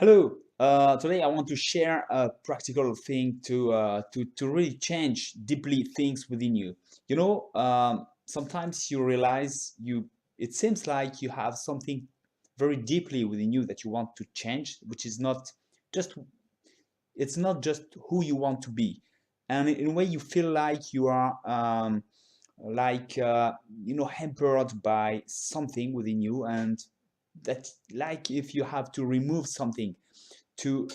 Hello. Today I want to share a practical thing to really change deeply things within you. Sometimes you realize it seems like you have something very deeply within you that you want to change, which is not just it's not just who you want to be, and in a way you feel like you are like hampered by something within you, and that like if you have to remove something to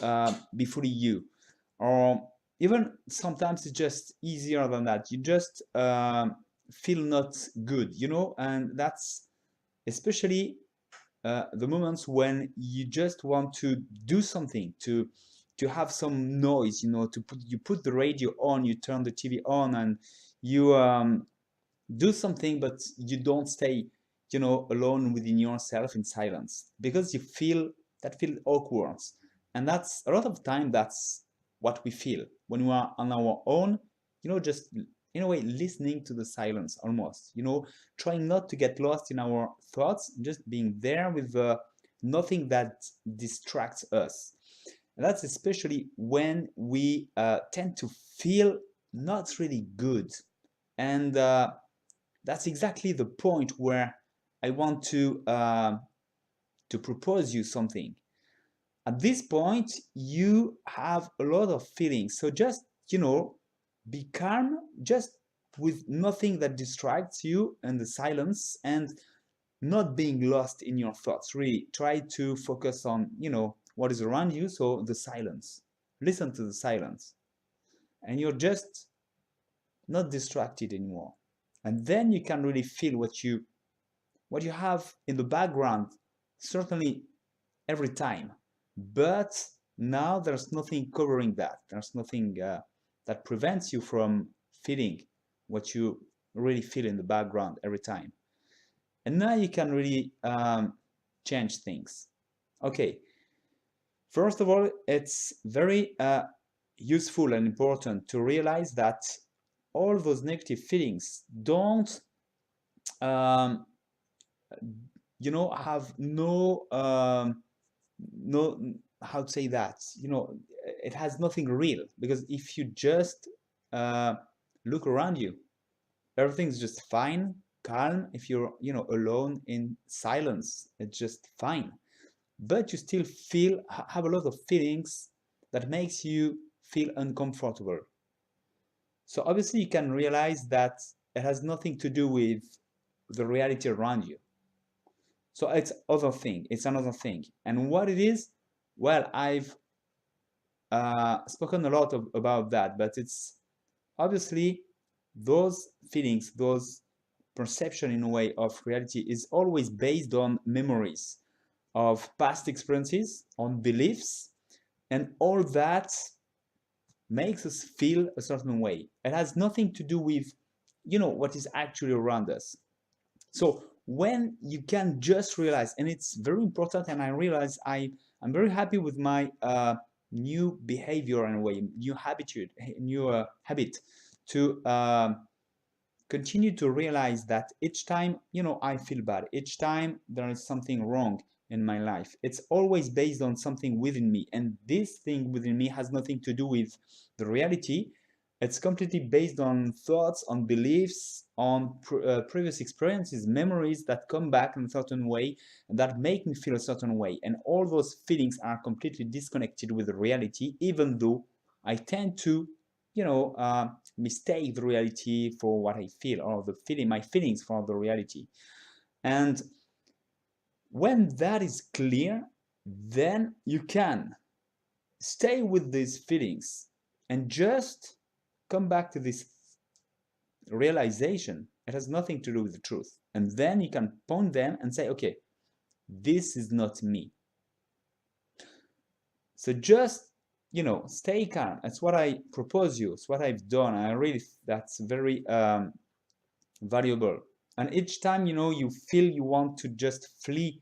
be fully you, or even sometimes it's just easier than that. You just feel not good, and that's especially the moments when you just want to do something, to have some noise, you put the radio on, you turn the TV on, and you do something, but you don't stay, alone within yourself in silence because you feel awkward. And that's a lot of time, that's what we feel when we are on our own, just in a way listening to the silence almost, trying not to get lost in our thoughts, just being there with nothing that distracts us. And that's especially when we tend to feel not really good. And that's exactly the point where I want to propose you something. At this point, you have a lot of feelings, so just be calm, just with nothing that distracts you and the silence, and not being lost in your thoughts. Really try to focus on what is around you, so the silence. Listen to the silence, and you're just not distracted anymore. And then you can really feel what you have in the background, certainly every time. But now there's nothing covering that. There's nothing that prevents you from feeling what you really feel in the background every time. And now you can really change things. Okay, first of all, it's very useful and important to realize that all those negative feelings don't um, have no, how to say that, it has nothing real, because if you just uh, look around you, everything's just fine, calm. If you're alone in silence, it's just fine. But you still have a lot of feelings that makes you feel uncomfortable. So obviously you can realize that it has nothing to do with the reality around you. So it's another thing. And what it is, well, I've spoken a lot about that, but it's obviously those feelings, those perception in a way of reality is always based on memories of past experiences, on beliefs, and all that makes us feel a certain way. It has nothing to do with, what is actually around us. So when you can just realize, and it's very important, and I realize I'm very happy with my new behavior in a way, new habit to continue to realize that each time I feel bad, each time there is something wrong in my life, it's always based on something within me, and this thing within me has nothing to do with the reality. It's completely based on thoughts, on beliefs, on previous experiences, memories that come back in a certain way and that make me feel a certain way, and all those feelings are completely disconnected with the reality, even though I tend to mistake the reality for what I feel, or my feelings for the reality. And when that is clear, then you can stay with these feelings and just come back to this realization. It has nothing to do with the truth. And then you can point them and say, okay, this is not me. So just stay calm. That's what I propose you. It's what I've done. I really, that's very valuable. And each time you feel you want to just flee,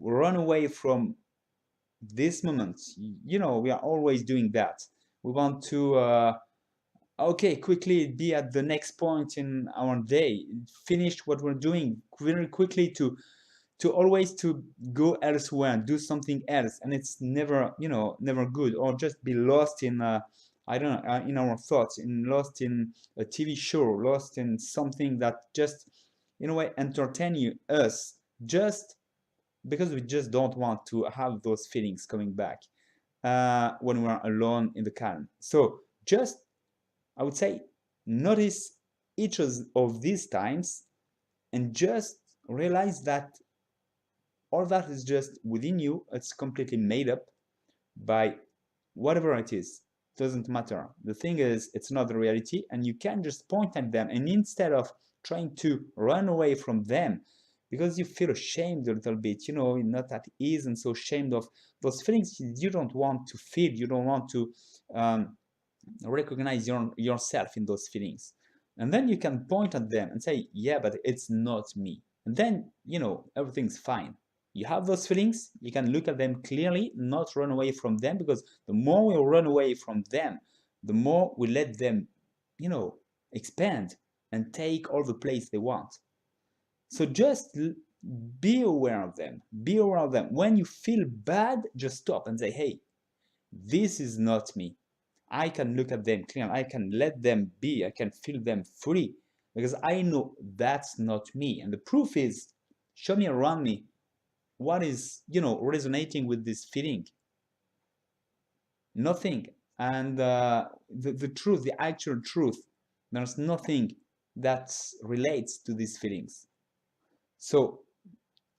run away from this moment, we are always doing that. We want to okay, quickly be at the next point in our day, finish what we're doing very quickly, to always to go elsewhere and do something else, and it's never, never good. Or just be lost in I don't know, in our thoughts, lost in a TV show, lost in something that just in a way entertain us, just because we just don't want to have those feelings coming back when we're alone in the calm. So just, I would say, notice each of these times and just realize that all that is just within you. It's completely made up by whatever it is. Doesn't matter. The thing is, it's not the reality, and you can just point at them, and instead of trying to run away from them because you feel ashamed a little bit, not at ease, and so ashamed of those feelings you don't want to feel, you don't want to recognize yourself in those feelings. And then you can point at them and say, yeah, but it's not me. And then, everything's fine. You have those feelings, you can look at them clearly, not run away from them, because the more we run away from them, the more we let them, expand and take all the place they want. So just be aware of them. Be aware of them. When you feel bad, just stop and say, hey, this is not me. I can look at them clearly. I can let them be. I can feel them free, because I know that's not me. And the proof is, show me around me what is, resonating with this feeling. Nothing. And the truth, the actual truth, there's nothing that relates to these feelings. So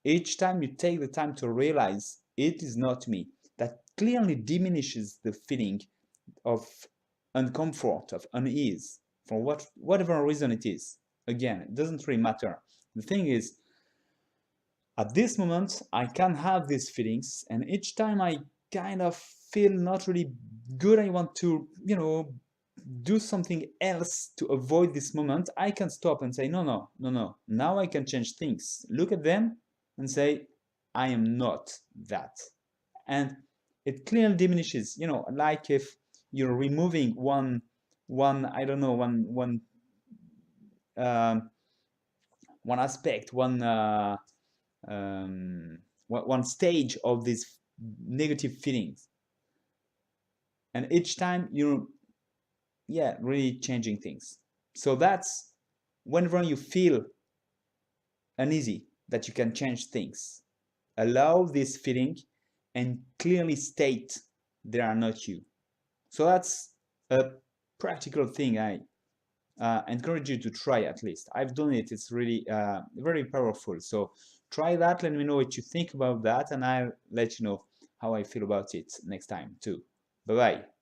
each time you take the time to realize it is not me, that clearly diminishes the feeling of uncomfort, of unease, for whatever reason it is. Again, it doesn't really matter. The thing is, at this moment, I can have these feelings, and each time I kind of feel not really good, I want to, do something else to avoid this moment, I can stop and say, no. Now I can change things. Look at them and say, I am not that. And it clearly diminishes, like if you're removing one I don't know, one aspect, one stage of these negative feelings, and each time you're really changing things. So that's whenever you feel uneasy, that you can change things. Allow this feeling and clearly state they are not you. So that's a practical thing I encourage you to try. At least I've done it. It's really very powerful. So try that. Let me know what you think about that, and I'll let you know how I feel about it next time too. Bye bye.